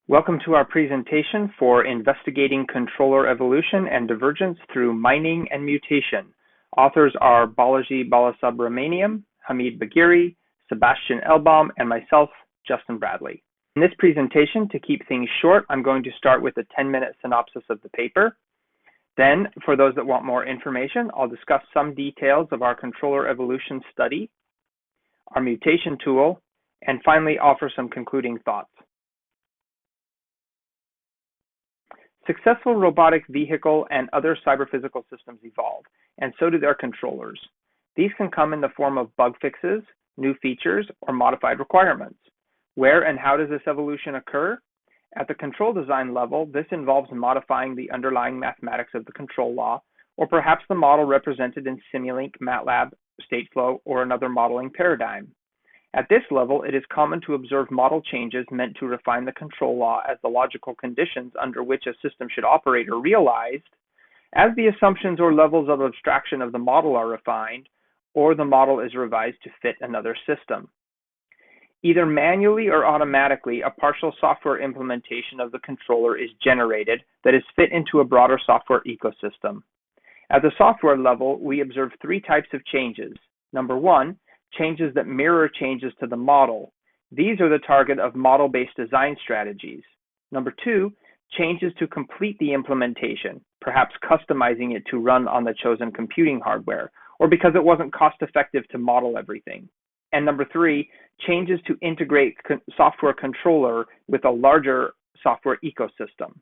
Welcome to our presentation for investigating controller evolution and divergence through mining and mutation. Authors are Balaji Balasubramaniam, Hamid Bagheri, Sebastian Elbaum, and myself, Justin Bradley. In this presentation, to keep things short, I'm going to start with a 10-minute synopsis of the paper. Then, for those that want more information, I'll discuss some details of our controller evolution study, our mutation tool, and finally offer some concluding thoughts. Successful robotic vehicle and other cyber-physical systems evolve, and so do their controllers. These can come in the form of bug fixes, new features, or modified requirements. Where and how does this evolution occur? At the control design level, this involves modifying the underlying mathematics of the control law, or perhaps the model represented in Simulink, MATLAB, Stateflow, or another modeling paradigm. At this level, it is common to observe model changes meant to refine the control law as the logical conditions under which a system should operate are realized, as the assumptions or levels of abstraction of the model are refined, or the model is revised to fit another system. Either manually or automatically, a partial software implementation of the controller is generated that is fit into a broader software ecosystem. At the software level, we observe three types of changes. Number one, changes that mirror changes to the model. These are the target of model-based design strategies. Number two, changes to complete the implementation, perhaps customizing it to run on the chosen computing hardware, or because it wasn't cost-effective to model everything. And number three, changes to integrate software controller with a larger software ecosystem.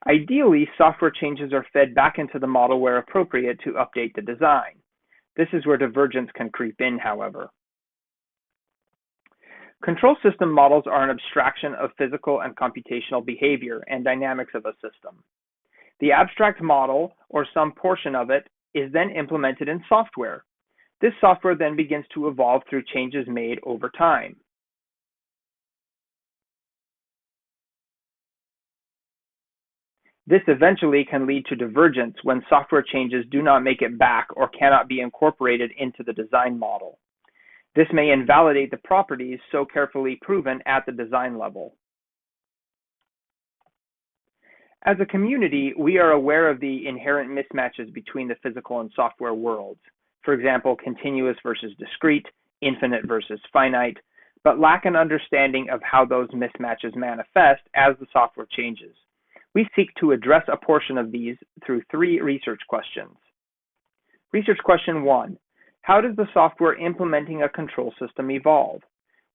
Ideally, software changes are fed back into the model where appropriate to update the design. This is where divergence can creep in, however. Control system models are an abstraction of physical and computational behavior and dynamics of a system. The abstract model, or some portion of it, is then implemented in software. This software then begins to evolve through changes made over time. This eventually can lead to divergence when software changes do not make it back or cannot be incorporated into the design model. This may invalidate the properties so carefully proven at the design level. As a community, we are aware of the inherent mismatches between the physical and software worlds. For example, continuous versus discrete, infinite versus finite, but lack an understanding of how those mismatches manifest as the software changes. We seek to address a portion of these through three research questions. Research question 1, how does the software implementing a control system evolve?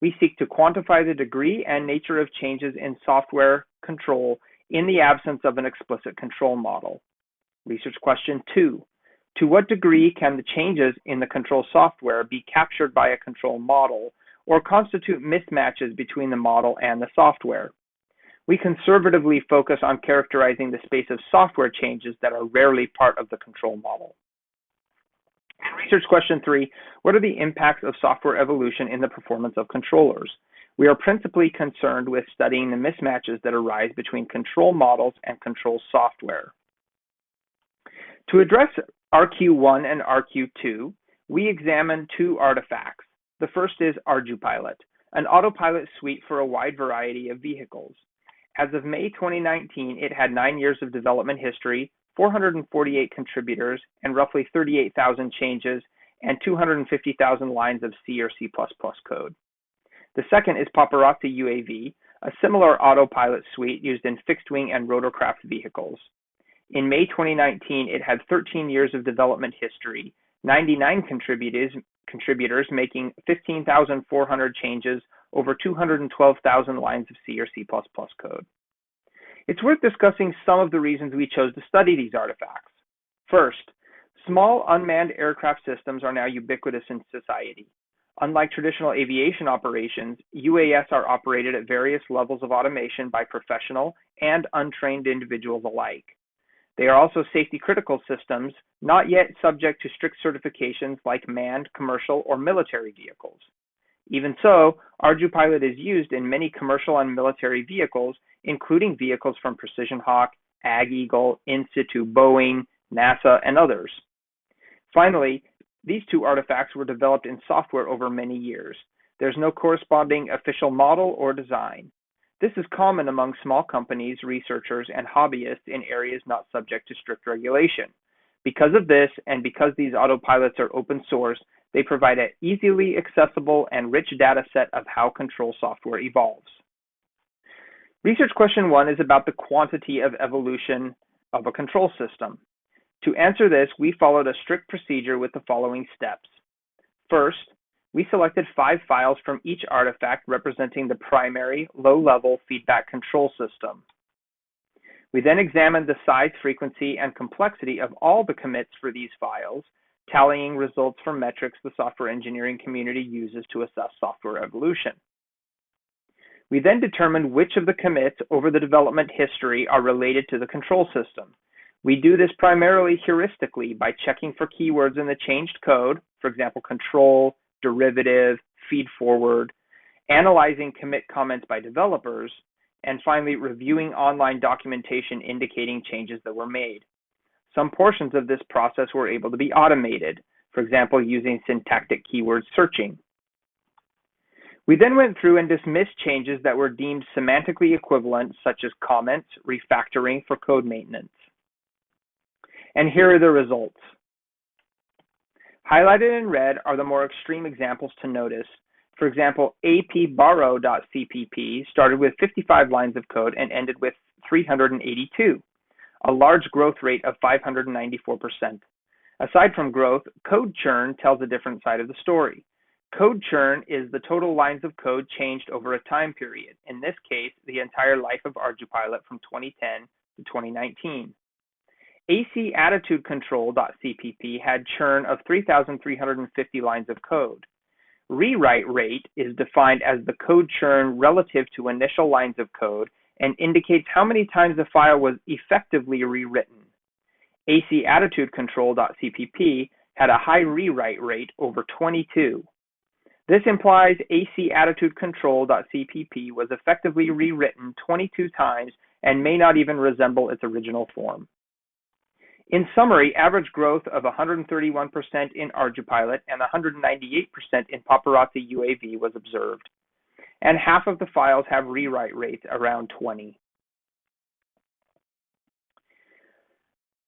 We seek to quantify the degree and nature of changes in software control in the absence of an explicit control model. Research question 2, to what degree can the changes in the control software be captured by a control model or constitute mismatches between the model and the software? We conservatively focus on characterizing the space of software changes that are rarely part of the control model. Research question 3, what are the impacts of software evolution in the performance of controllers? We are principally concerned with studying the mismatches that arise between control models and control software. To address RQ1 and RQ2, we examined two artifacts. The first is ArduPilot, an autopilot suite for a wide variety of vehicles. As of May 2019, it had 9 years of development history, 448 contributors, and roughly 38,000 changes, and 250,000 lines of C or C++ code. The second is Paparazzi UAV, a similar autopilot suite used in fixed-wing and rotorcraft vehicles. In May 2019, it had 13 years of development history, 99 contributors making 15,400 changes, over 212,000 lines of C or C++ code. It's worth discussing some of the reasons we chose to study these artifacts. First, small unmanned aircraft systems are now ubiquitous in society. Unlike traditional aviation operations, UAS are operated at various levels of automation by professional and untrained individuals alike. They are also safety-critical systems, not yet subject to strict certifications like manned, commercial, or military vehicles. Even so, ArduPilot is used in many commercial and military vehicles, including vehicles from Precision Hawk, Ag Eagle, In Situ Boeing, NASA, and others. Finally, these two artifacts were developed in software over many years. There's no corresponding official model or design. This is common among small companies, researchers, and hobbyists in areas not subject to strict regulation. Because of this, and because these autopilots are open source, they provide an easily accessible and rich data set of how control software evolves. Research question 1 is about the quantity of evolution of a control system. To answer this, we followed a strict procedure with the following steps. First, we selected 5 files from each artifact representing the primary, low-level feedback control system. We then examined the size, frequency, and complexity of all the commits for these files, tallying results from metrics the software engineering community uses to assess software evolution. We then determined which of the commits over the development history are related to the control system. We do this primarily heuristically by checking for keywords in the changed code, for example, control, derivative, feed forward, analyzing commit comments by developers, and finally reviewing online documentation indicating changes that were made. Some portions of this process were able to be automated, for example, using syntactic keyword searching. We then went through and dismissed changes that were deemed semantically equivalent, such as comments, refactoring for code maintenance. And here are the results. Highlighted in red are the more extreme examples to notice. For example, apborrow.cpp started with 55 lines of code and ended with 382, a large growth rate of 594%. Aside from growth, code churn tells a different side of the story. Code churn is the total lines of code changed over a time period, in this case, the entire life of ArduPilot from 2010 to 2019. ACAttitudeControl.cpp had churn of 3,350 lines of code. Rewrite rate is defined as the code churn relative to initial lines of code and indicates how many times the file was effectively rewritten. ACAttitudeControl.cpp had a high rewrite rate over 22. This implies ACAttitudeControl.cpp was effectively rewritten 22 times and may not even resemble its original form. In summary, average growth of 131% in ArduPilot and 198% in Paparazzi UAV was observed, and half of the files have rewrite rates around 20.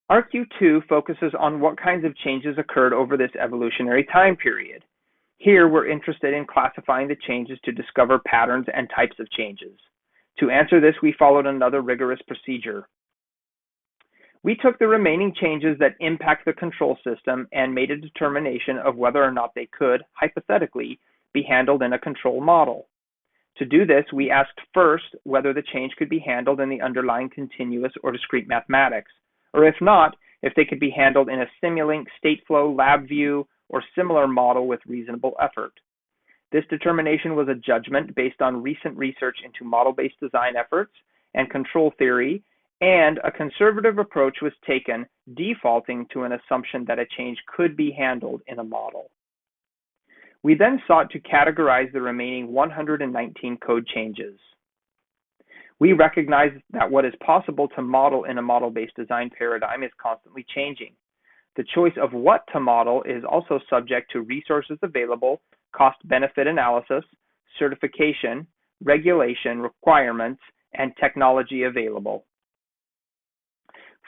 RQ2 focuses on what kinds of changes occurred over this evolutionary time period. Here, we're interested in classifying the changes to discover patterns and types of changes. To answer this, we followed another rigorous procedure. We took the remaining changes that impact the control system and made a determination of whether or not they could, hypothetically, be handled in a control model. To do this, we asked first whether the change could be handled in the underlying continuous or discrete mathematics, or if not, if they could be handled in a Simulink, Stateflow, LabVIEW, or similar model with reasonable effort. This determination was a judgment based on recent research into model-based design efforts and control theory, and a conservative approach was taken, defaulting to an assumption that a change could be handled in a model. We then sought to categorize the remaining 119 code changes. We recognize that what is possible to model in a model-based design paradigm is constantly changing. The choice of what to model is also subject to resources available, cost-benefit analysis, certification, regulation requirements, and technology available.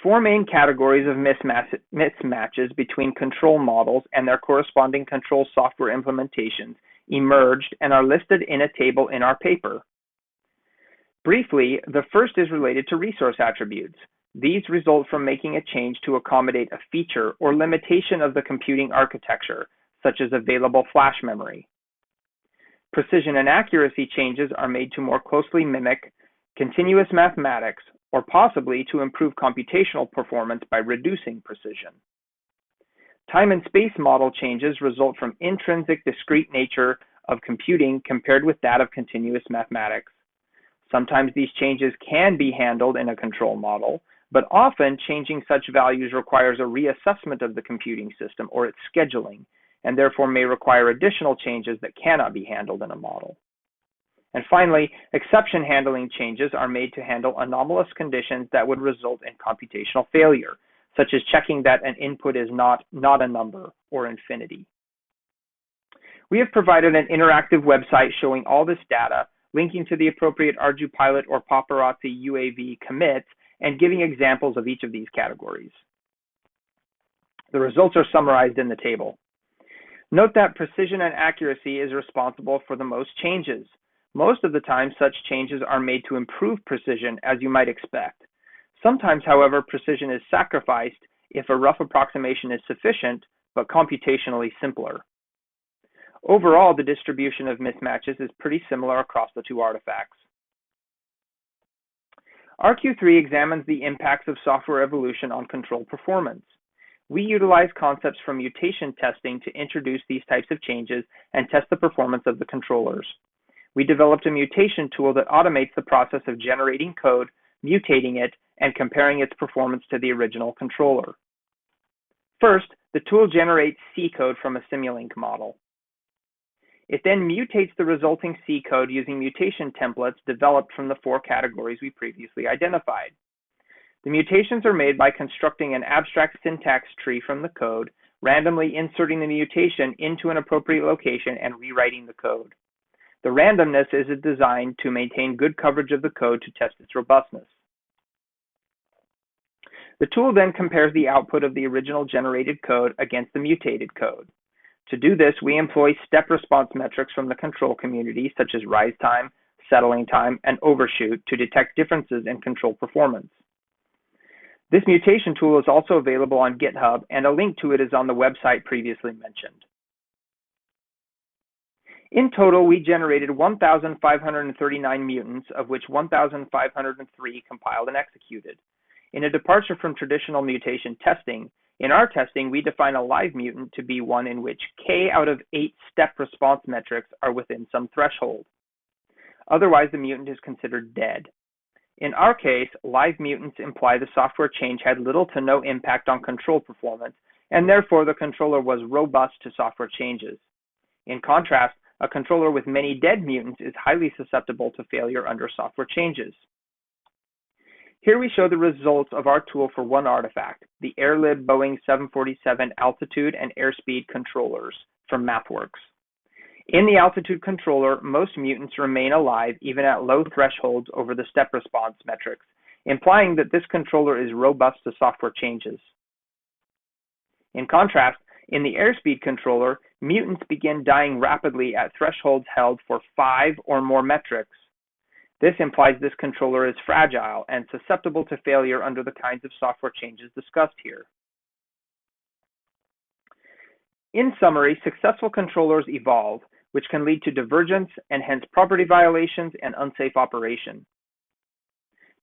4 main categories of mismatches between control models and their corresponding control software implementations emerged and are listed in a table in our paper. Briefly, the first is related to resource attributes. These result from making a change to accommodate a feature or limitation of the computing architecture, such as available flash memory. Precision and accuracy changes are made to more closely mimic continuous mathematics, or possibly to improve computational performance by reducing precision. Time and space model changes result from intrinsic discrete nature of computing compared with that of continuous mathematics. Sometimes these changes can be handled in a control model, but often changing such values requires a reassessment of the computing system or its scheduling, and therefore may require additional changes that cannot be handled in a model. And finally, exception handling changes are made to handle anomalous conditions that would result in computational failure, such as checking that an input is not a number or infinity. We have provided an interactive website showing all this data, linking to the appropriate ArduPilot or Paparazzi UAV commits, and giving examples of each of these categories. The results are summarized in the table. Note that precision and accuracy is responsible for the most changes. Most of the time, such changes are made to improve precision, as you might expect. Sometimes, however, precision is sacrificed if a rough approximation is sufficient, but computationally simpler. Overall, the distribution of mismatches is pretty similar across the two artifacts. RQ3 examines the impacts of software evolution on control performance. We utilize concepts from mutation testing to introduce these types of changes and test the performance of the controllers. We developed a mutation tool that automates the process of generating code, mutating it, and comparing its performance to the original controller. First, the tool generates C code from a Simulink model. It then mutates the resulting C code using mutation templates developed from the 4 categories we previously identified. The mutations are made by constructing an abstract syntax tree from the code, randomly inserting the mutation into an appropriate location and rewriting the code. The randomness is designed to maintain good coverage of the code to test its robustness. The tool then compares the output of the original generated code against the mutated code. To do this, we employ step response metrics from the control community, such as rise time, settling time, and overshoot, to detect differences in control performance. This mutation tool is also available on GitHub, and a link to it is on the website previously mentioned. In total, we generated 1,539 mutants, of which 1,503 compiled and executed. In a departure from traditional mutation testing, in our testing, we define a live mutant to be one in which K out of 8 step response metrics are within some threshold. Otherwise, the mutant is considered dead. In our case, live mutants imply the software change had little to no impact on control performance, and therefore the controller was robust to software changes. In contrast, a controller with many dead mutants is highly susceptible to failure under software changes. Here we show the results of our tool for one artifact, the Airlib Boeing 747 altitude and airspeed controllers from MathWorks. In the altitude controller, most mutants remain alive even at low thresholds over the step response metrics, implying that this controller is robust to software changes. In contrast, in the airspeed controller, mutants begin dying rapidly at thresholds held for 5 or more metrics. This implies this controller is fragile and susceptible to failure under the kinds of software changes discussed here. In summary, successful controllers evolve, which can lead to divergence and hence property violations and unsafe operation.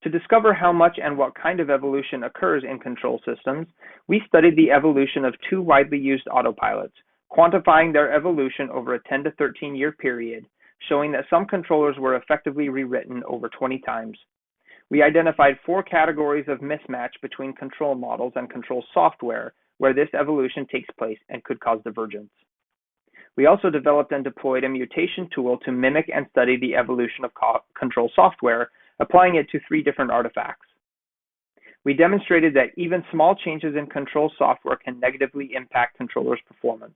To discover how much and what kind of evolution occurs in control systems, we studied the evolution of 2 widely used autopilots, quantifying their evolution over a 10 to 13 year period, showing that some controllers were effectively rewritten over 20 times. We identified 4 categories of mismatch between control models and control software where this evolution takes place and could cause divergence. We also developed and deployed a mutation tool to mimic and study the evolution of control software, applying it to 3 different artifacts. We demonstrated that even small changes in control software can negatively impact controllers' performance.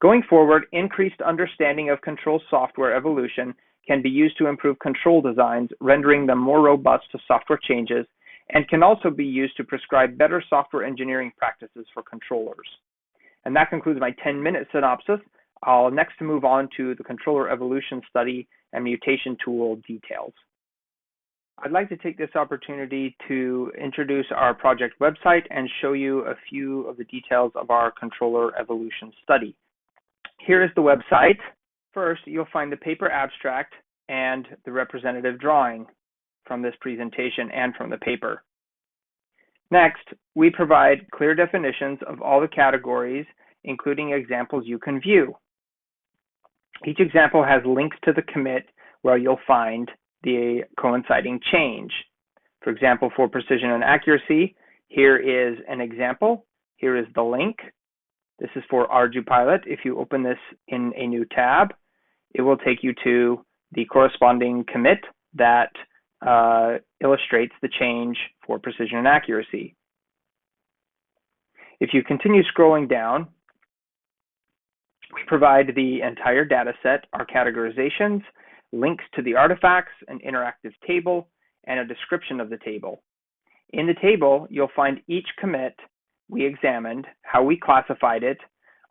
Going forward, increased understanding of control software evolution can be used to improve control designs, rendering them more robust to software changes, and can also be used to prescribe better software engineering practices for controllers. And that concludes my 10-minute synopsis. I'll next move on to the controller evolution study and mutation tool details. I'd like to take this opportunity to introduce our project website and show you a few of the details of our controller evolution study. Here is the website. First, you'll find the paper abstract and the representative drawing from this presentation and from the paper. Next, we provide clear definitions of all the categories, including examples you can view. Each example has links to the commit where you'll find the coinciding change. For example, for precision and accuracy, here is an example. Here is the link. This is for ArduPilot. If you open this in a new tab, it will take you to the corresponding commit that illustrates the change for precision and accuracy. If you continue scrolling down, we provide the entire data set, our categorizations, links to the artifacts, an interactive table, and a description of the table. In the table, you'll find each commit we examined, how we classified it,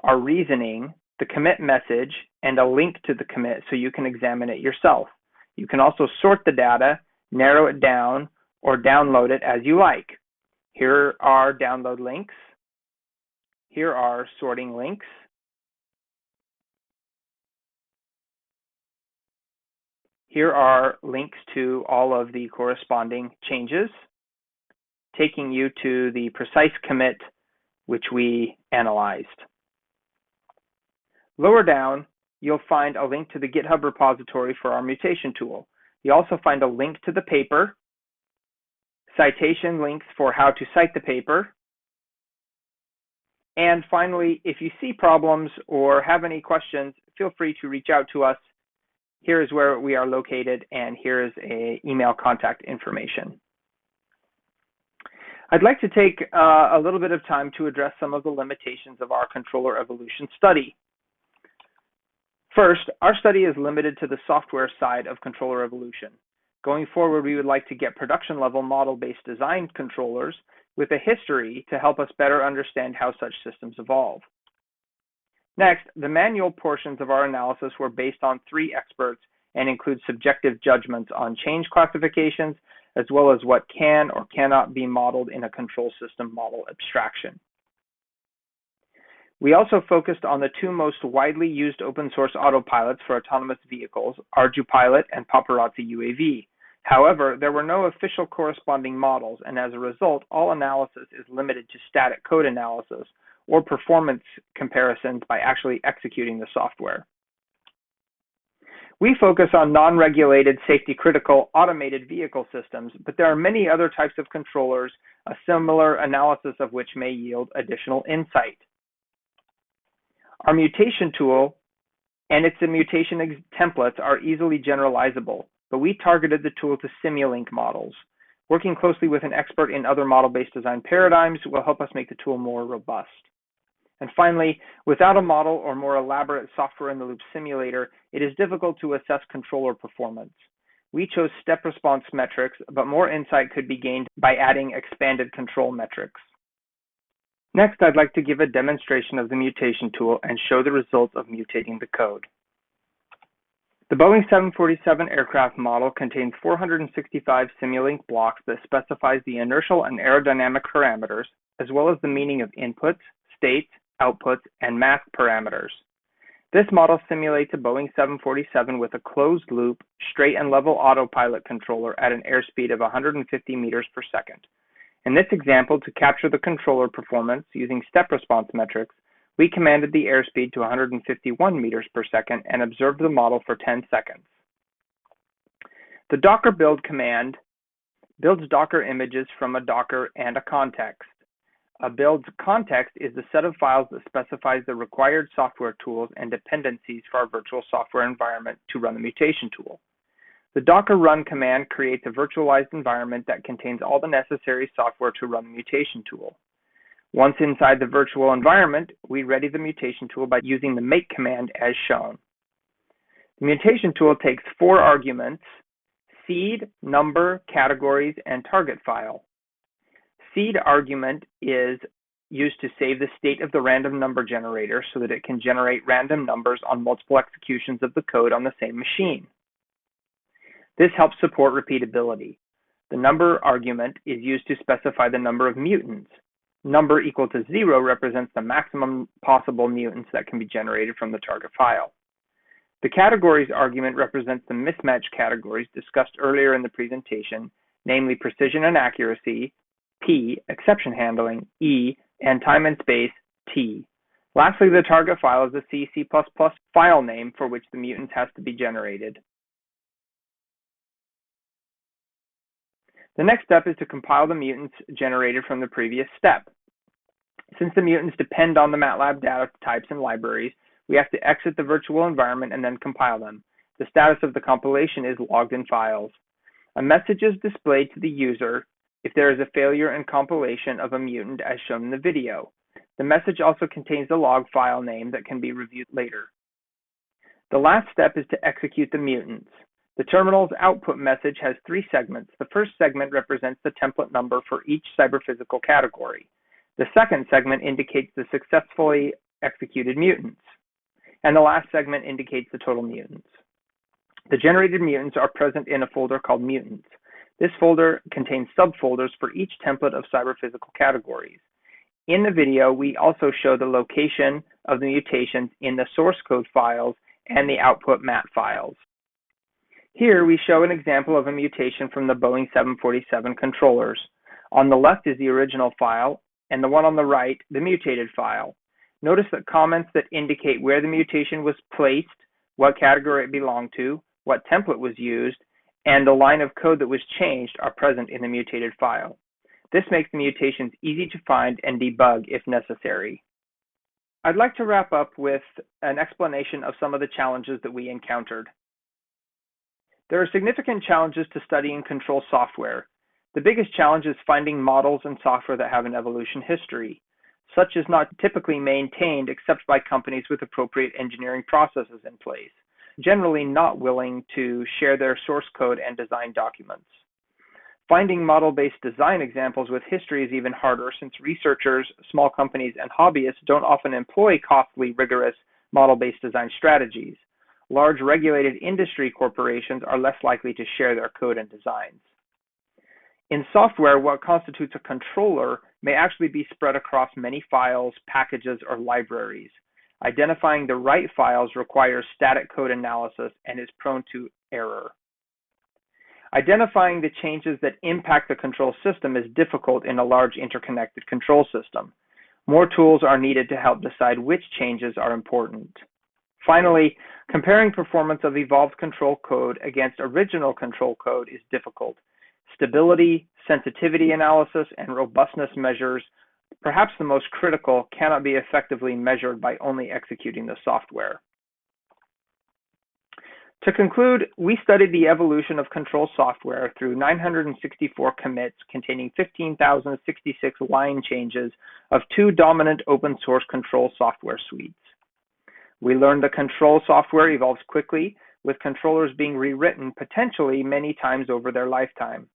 our reasoning, the commit message, and a link to the commit so you can examine it yourself. You can also sort the data, narrow it down, or download it as you like. Here are download links. Here are sorting links. Here are links to all of the corresponding changes, taking you to the precise commit which we analyzed. Lower down, you'll find a link to the GitHub repository for our mutation tool. You'll also find a link to the paper, citation links for how to cite the paper, and finally, if you see problems or have any questions, feel free to reach out to us. Here is where we are located, and here is an email contact information. I'd like to take a little bit of time to address some of the limitations of our controller evolution study. First, our study is limited to the software side of controller evolution. Going forward, we would like to get production-level model-based design controllers with a history to help us better understand how such systems evolve. Next, the manual portions of our analysis were based on 3 experts and include subjective judgments on change classifications, as well as what can or cannot be modeled in a control system model abstraction. We also focused on the 2 most widely used open source autopilots for autonomous vehicles, ArduPilot and Paparazzi UAV. However, there were no official corresponding models, and as a result, all analysis is limited to static code analysis or performance comparisons by actually executing the software. We focus on non-regulated, safety-critical, automated vehicle systems, but there are many other types of controllers, a similar analysis of which may yield additional insight. Our mutation tool and its mutation templates are easily generalizable, but we targeted the tool to Simulink models. Working closely with an expert in other model-based design paradigms will help us make the tool more robust. And finally, without a model or more elaborate software-in-the-loop simulator, it is difficult to assess controller performance. We chose step response metrics, but more insight could be gained by adding expanded control metrics. Next, I'd like to give a demonstration of the mutation tool and show the results of mutating the code. The Boeing 747 aircraft model contains 465 Simulink blocks that specifies the inertial and aerodynamic parameters, as well as the meaning of inputs, states, outputs, and mass parameters. This model simulates a Boeing 747 with a closed-loop, straight and level autopilot controller at an airspeed of 150 meters per second. In this example, to capture the controller performance using step response metrics, we commanded the airspeed to 151 meters per second and observed the model for 10 seconds. The Docker build command builds Docker images from a Docker and a context. A build's context is the set of files that specifies the required software tools and dependencies for our virtual software environment to run the mutation tool. The Docker run command creates a virtualized environment that contains all the necessary software to run the mutation tool. Once inside the virtual environment, we ready the mutation tool by using the make command as shown. The mutation tool takes 4 arguments: seed, number, categories, and target file. Seed argument is used to save the state of the random number generator so that it can generate random numbers on multiple executions of the code on the same machine. This helps support repeatability. The number argument is used to specify the number of mutants. Number equal to 0 represents the maximum possible mutants that can be generated from the target file. The categories argument represents the mismatch categories discussed earlier in the presentation, namely precision and accuracy, P, exception handling, E, and time and space, T. Lastly, the target file is the C++ file name for which the mutants has to be generated. The next step is to compile the mutants generated from the previous step. Since the mutants depend on the MATLAB data types and libraries, we have to exit the virtual environment and then compile them. The status of the compilation is logged in files. A message is displayed to the user if there is a failure in compilation of a mutant as shown in the video. The message also contains the log file name that can be reviewed later. The last step is to execute the mutants. The terminal's output message has three segments. The first segment represents the template number for each cyberphysical category. The second segment indicates the successfully executed mutants. And the last segment indicates the total mutants. The generated mutants are present in a folder called mutants. This folder contains subfolders for each template of cyberphysical categories. In the video, we also show the location of the mutations in the source code files and the output mat files. Here we show an example of a mutation from the Boeing 747 controllers. On the left is the original file, and the one on the right, the mutated file. Notice that comments that indicate where the mutation was placed, what category it belonged to, what template was used, and the line of code that was changed are present in the mutated file. This makes the mutations easy to find and debug if necessary. I'd like to wrap up with an explanation of some of the challenges that we encountered. There are significant challenges to studying control software. The biggest challenge is finding models and software that have an evolution history. Such is not typically maintained except by companies with appropriate engineering processes in place, generally not willing to share their source code and design documents. Finding model-based design examples with history is even harder since researchers, small companies, and hobbyists don't often employ costly, rigorous model-based design strategies. Large regulated industry corporations are less likely to share their code and designs. In software, what constitutes a controller may actually be spread across many files, packages, or libraries. Identifying the right files requires static code analysis and is prone to error. Identifying the changes that impact the control system is difficult in a large interconnected control system. More tools are needed to help decide which changes are important. Finally, comparing performance of evolved control code against original control code is difficult. Stability, sensitivity analysis, and robustness measures, perhaps the most critical, cannot be effectively measured by only executing the software. To conclude, we studied the evolution of control software through 964 commits containing 15,066 line changes of two dominant open source control software suites. We learned that control software evolves quickly, with controllers being rewritten potentially many times over their lifetime.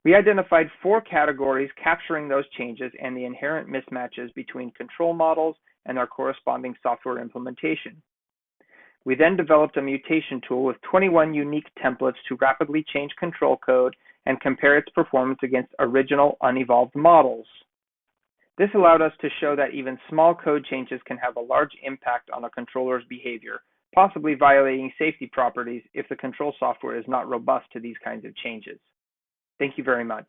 We identified four categories capturing those changes and the inherent mismatches between control models and their corresponding software implementation. We then developed a mutation tool with 21 unique templates to rapidly change control code and compare its performance against original unevolved models. This allowed us to show that even small code changes can have a large impact on a controller's behavior, possibly violating safety properties if the control software is not robust to these kinds of changes. Thank you very much.